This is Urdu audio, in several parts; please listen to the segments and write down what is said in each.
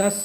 10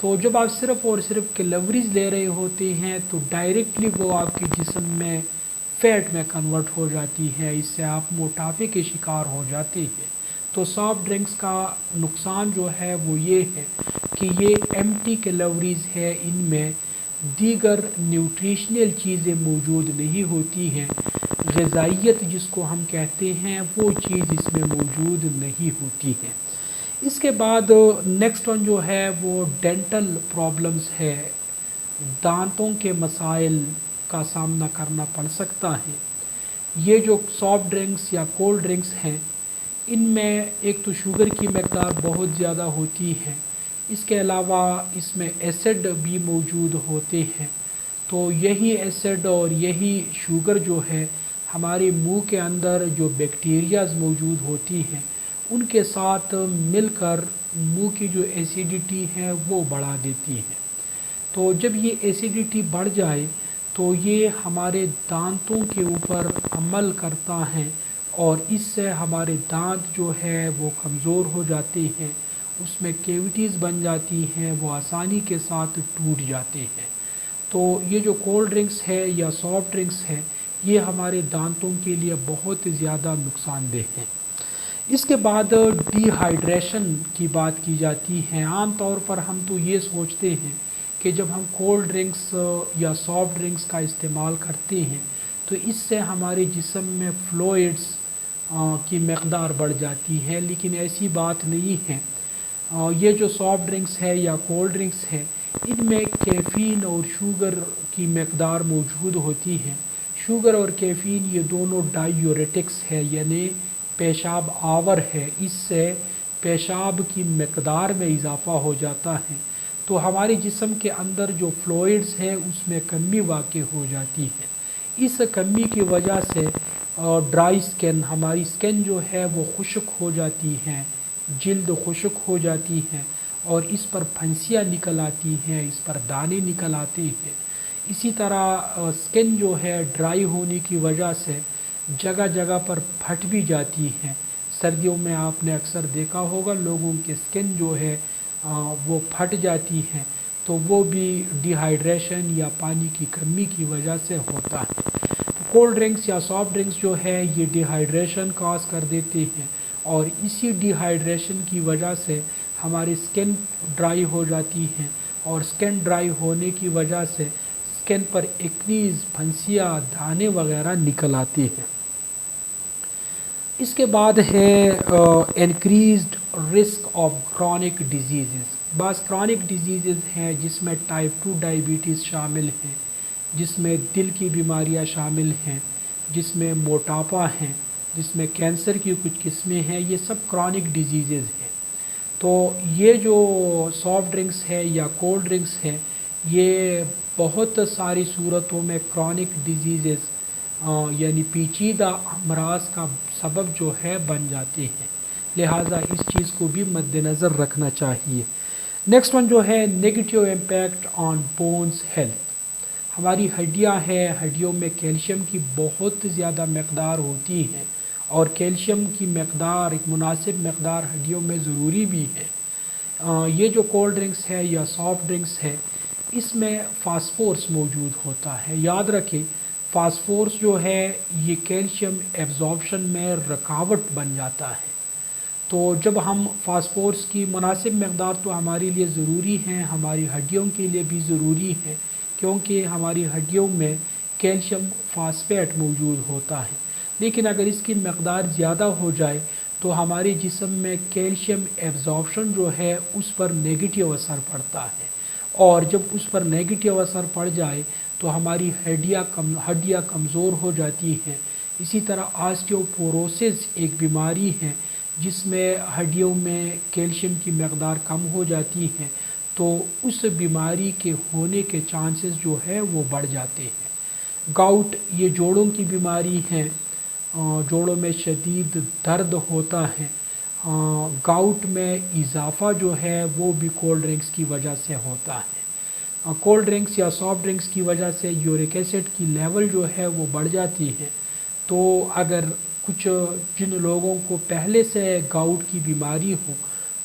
تو جب آپ صرف اور صرف کیلوریز لے رہے ہوتے ہیں تو ڈائریکٹلی وہ آپ کے جسم میں فیٹ میں کنورٹ ہو جاتی ہے، اس سے آپ موٹاپے کے شکار ہو جاتے ہیں۔ تو سافٹ ڈرنکس کا نقصان جو ہے وہ یہ ہے کہ یہ ایمٹی کیلوریز ہے، ان میں دیگر نیوٹریشنل چیزیں موجود نہیں ہوتی ہیں، غذائیت جس کو ہم کہتے ہیں وہ چیز اس میں موجود نہیں ہوتی ہے۔ اس کے بعد نیکسٹ ون جو ہے وہ ڈینٹل پرابلمز ہے، دانتوں کے مسائل کا سامنا کرنا پڑ سکتا ہے۔ یہ جو سافٹ ڈرنکس یا کولڈ ڈرنکس ہیں، ان میں ایک تو شوگر کی مقدار بہت زیادہ ہوتی ہے، اس کے علاوہ اس میں ایسڈ بھی موجود ہوتے ہیں۔ تو یہی ایسڈ اور یہی شوگر جو ہے ہمارے منہ کے اندر جو بیکٹیریاز موجود ہوتی ہیں ان کے ساتھ مل کر منہ کی جو ایسیڈیٹی ہے وہ بڑھا دیتی ہے۔ تو جب یہ ایسیڈیٹی بڑھ جائے تو یہ ہمارے دانتوں کے اوپر عمل کرتا ہے اور اس سے ہمارے دانت جو ہے وہ کمزور ہو جاتے ہیں، اس میں کیوٹیز بن جاتی ہیں، وہ آسانی کے ساتھ ٹوٹ جاتے ہیں۔ تو یہ جو کولڈ ڈرنکس ہے یا سافٹ ڈرنکس ہے یہ ہمارے دانتوں کے لیے بہت زیادہ نقصان دہ ہیں۔ اس کے بعد ڈی ہائیڈریشن کی بات کی جاتی ہے۔ عام طور پر ہم تو یہ سوچتے ہیں کہ جب ہم کولڈ ڈرنکس یا سافٹ ڈرنکس کا استعمال کرتے ہیں تو اس سے ہمارے جسم میں فلوئڈس کی مقدار بڑھ جاتی ہے، لیکن ایسی بات نہیں ہے۔ یہ جو سافٹ ڈرنکس ہے یا کولڈ ڈرنکس ہے ان میں کیفین اور شوگر کی مقدار موجود ہوتی ہے۔ شوگر اور کیفین یہ دونوں ڈائیوریٹکس ہے، یعنی پیشاب آور ہے، اس سے پیشاب کی مقدار میں اضافہ ہو جاتا ہے، تو ہمارے جسم کے اندر جو فلوئڈز ہے اس میں کمی واقع ہو جاتی ہے۔ اس کمی کی وجہ سے ڈرائی سکن، ہماری سکن جو ہے وہ خشک ہو جاتی ہیں، جلد خشک ہو جاتی ہیں اور اس پر پھنسیاں نکل آتی ہیں، اس پر دانے نکل آتے ہیں۔ اسی طرح سکن جو ہے ڈرائی ہونے کی وجہ سے جگہ جگہ پر پھٹ بھی جاتی ہیں۔ سردیوں میں آپ نے اکثر دیکھا ہوگا لوگوں کے سکن جو ہے وہ پھٹ جاتی ہیں، تو وہ بھی ڈی ہائیڈریشن یا پانی کی کمی کی وجہ سے ہوتا ہے۔ کولڈ ڈرنکس یا سافٹ ڈرنکس جو ہے یہ ڈی ہائیڈریشن کاز کر دیتے ہیں اور اسی ڈی ہائیڈریشن کی وجہ سے ہماری سکن ڈرائی ہو جاتی ہیں اور سکن ڈرائی ہونے کی وجہ سے سکن پر ایکنیز، پھنسیاں، دانے وغیرہ نکل آتے ہیں۔ اس کے بعد ہے increased risk of chronic diseases. بعض کرونک ڈیزیزز ہیں جس میں ٹائپ 2 ڈائیبٹیز شامل ہیں، جس میں دل کی بیماریاں شامل ہیں، جس میں موٹاپا ہیں، جس میں کینسر کی کچھ قسمیں ہیں، یہ سب کرونک ڈیزیزز ہیں۔ تو یہ جو سافٹ ڈرنکس ہے یا کولڈ ڈرنکس ہے یہ بہت ساری صورتوں میں کرونک ڈیزیزز یعنی پیچیدہ امراض کا سبب جو ہے بن جاتے ہیں، لہٰذا اس چیز کو بھی مد نظر رکھنا چاہیے۔ نیکسٹ ون جو ہے negative impact on bones health. ہماری ہڈیاں ہیں، ہڈیوں میں کیلشیم کی بہت زیادہ مقدار ہوتی ہے اور کیلشیم کی مقدار، ایک مناسب مقدار ہڈیوں میں ضروری بھی ہے۔ یہ جو کولڈ ڈرنکس ہے یا سافٹ ڈرنکس ہے اس میں فاسفورس موجود ہوتا ہے۔ یاد رکھیں فاسفورس جو ہے یہ کیلشیم ایبزارپشن میں رکاوٹ بن جاتا ہے۔ تو جب ہم فاسفورس کی مناسب مقدار تو ہمارے لیے ضروری ہیں، ہماری ہڈیوں کے لیے بھی ضروری ہے، کیونکہ ہماری ہڈیوں میں کیلشیم فاسفیٹ موجود ہوتا ہے، لیکن اگر اس کی مقدار زیادہ ہو جائے تو ہمارے جسم میں کیلشیم ایبزارپشن جو ہے اس پر نیگیٹیو اثر پڑتا ہے، اور جب اس پر نیگیٹیو اثر پڑ جائے تو ہماری ہڈیاں کمزور ہو جاتی ہیں۔ اسی طرح آسٹیوپوروسس ایک بیماری ہے جس میں ہڈیوں میں کیلشیم کی مقدار کم ہو جاتی ہے، تو اس بیماری کے ہونے کے چانسز جو ہے وہ بڑھ جاتے ہیں۔ گاؤٹ یہ جوڑوں کی بیماری ہے، جوڑوں میں شدید درد ہوتا ہے۔ گاؤٹ میں اضافہ جو ہے وہ بھی کولڈ ڈرنکس کی وجہ سے ہوتا ہے۔ کولڈ ڈرنکس یا سافٹ ڈرنکس کی وجہ سے یورک ایسڈ کی لیول جو ہے وہ بڑھ جاتی ہے، تو اگر جن لوگوں کو پہلے سے گاؤٹ کی بیماری ہو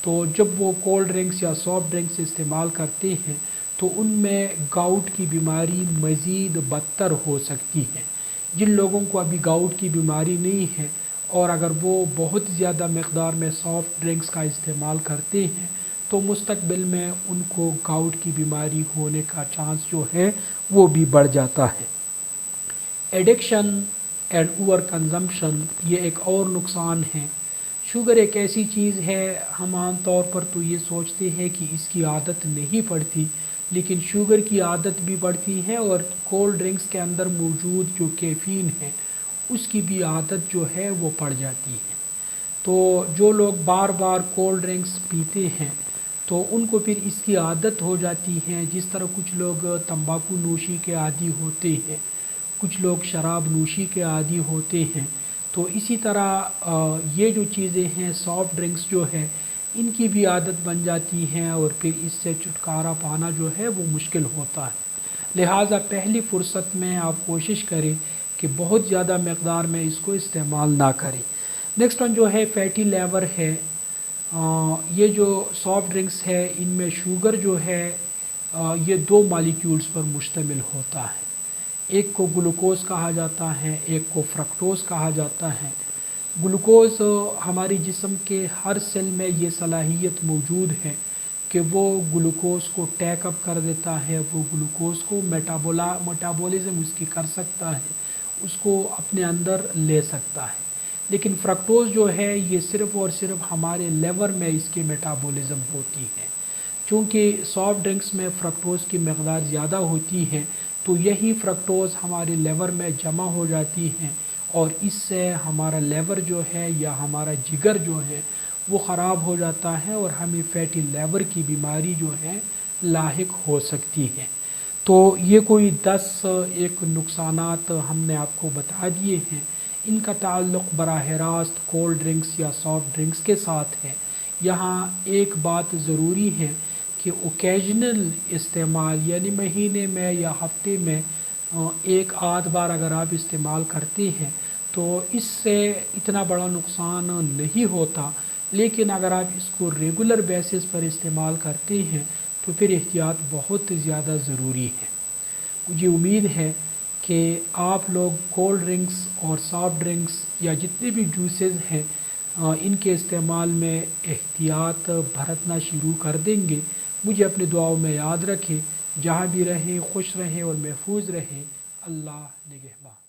تو جب وہ کولڈ ڈرنکس یا سافٹ ڈرنکس استعمال کرتے ہیں تو ان میں گاؤٹ کی بیماری مزید بدتر ہو سکتی ہے۔ جن لوگوں کو ابھی گاؤٹ کی بیماری نہیں ہے اور اگر وہ بہت زیادہ مقدار میں سافٹ ڈرنکس کا استعمال کرتے ہیں تو مستقبل میں ان کو گاؤٹ کی بیماری ہونے کا چانس جو ہے وہ بھی بڑھ جاتا ہے۔ ایڈکشن اینڈ اوور کنزمپشن، یہ ایک اور نقصان ہے۔ شوگر ایک ایسی چیز ہے، ہم عام طور پر تو یہ سوچتے ہیں کہ اس کی عادت نہیں پڑتی، لیکن شوگر کی عادت بھی پڑتی ہے اور کولڈ ڈرنکس کے اندر موجود جو کیفین ہے اس کی بھی عادت جو ہے وہ پڑ جاتی ہے۔ تو جو لوگ بار بار کولڈ ڈرنکس پیتے ہیں تو ان کو پھر اس کی عادت ہو جاتی ہے، جس طرح کچھ لوگ تمباکو نوشی کے عادی ہوتے ہیں، کچھ لوگ شراب نوشی کے عادی ہوتے ہیں۔ تو اسی طرح یہ جو چیزیں ہیں سافٹ ڈرنکس جو ہے ان کی بھی عادت بن جاتی ہیں اور پھر اس سے چھٹکارا پانا جو ہے وہ مشکل ہوتا ہے۔ لہٰذا پہلی فرصت میں آپ کوشش کریں کہ بہت زیادہ مقدار میں اس کو استعمال نہ کریں۔ نیکسٹ ون جو ہے فیٹی لیور ہے۔ یہ جو سافٹ ڈرنکس ہے ان میں شوگر جو ہے یہ دو مالیکیولز پر مشتمل ہوتا ہے، ایک کو گلوکوز کہا جاتا ہے، ایک کو فرکٹوز کہا جاتا ہے۔ گلوکوز ہماری جسم کے ہر سیل میں یہ صلاحیت موجود ہے کہ وہ گلوکوز کو ٹیک اپ کر دیتا ہے، وہ گلوکوز کو میٹابولزم اس کی کر سکتا ہے، اس کو اپنے اندر لے سکتا ہے۔ لیکن فرکٹوز جو ہے یہ صرف اور صرف ہمارے لیور میں اس کی میٹابولزم ہوتی ہے۔ چونکہ سافٹ ڈرنکس میں فرکٹوز کی مقدار زیادہ ہوتی ہے تو یہی فرکٹوز ہمارے لیور میں جمع ہو جاتی ہے اور اس سے ہمارا لیور جو ہے یا ہمارا جگر جو ہے وہ خراب ہو جاتا ہے اور ہمیں فیٹی لیور کی بیماری جو ہے لاحق ہو سکتی ہے۔ تو یہ کوئی 10 ایک نقصانات ہم نے آپ کو بتا دیے ہیں، ان کا تعلق براہ راست کولڈ ڈرنکس یا سافٹ ڈرنکس کے ساتھ ہے۔ یہاں ایک بات ضروری ہے کہ اوکیجنل استعمال یعنی مہینے میں یا ہفتے میں ایک آدھ بار اگر آپ استعمال کرتے ہیں تو اس سے اتنا بڑا نقصان نہیں ہوتا، لیکن اگر آپ اس کو ریگولر بیسس پر استعمال کرتے ہیں تو پھر احتیاط بہت زیادہ ضروری ہے۔ مجھے امید ہے کہ آپ لوگ کولڈ ڈرنکس اور سافٹ ڈرنکس یا جتنے بھی جوسز ہیں ان کے استعمال میں احتیاط برتنا شروع کر دیں گے۔ مجھے اپنے دعاؤں میں یاد رکھیں، جہاں بھی رہیں خوش رہیں اور محفوظ رہیں۔ اللہ نگہبان۔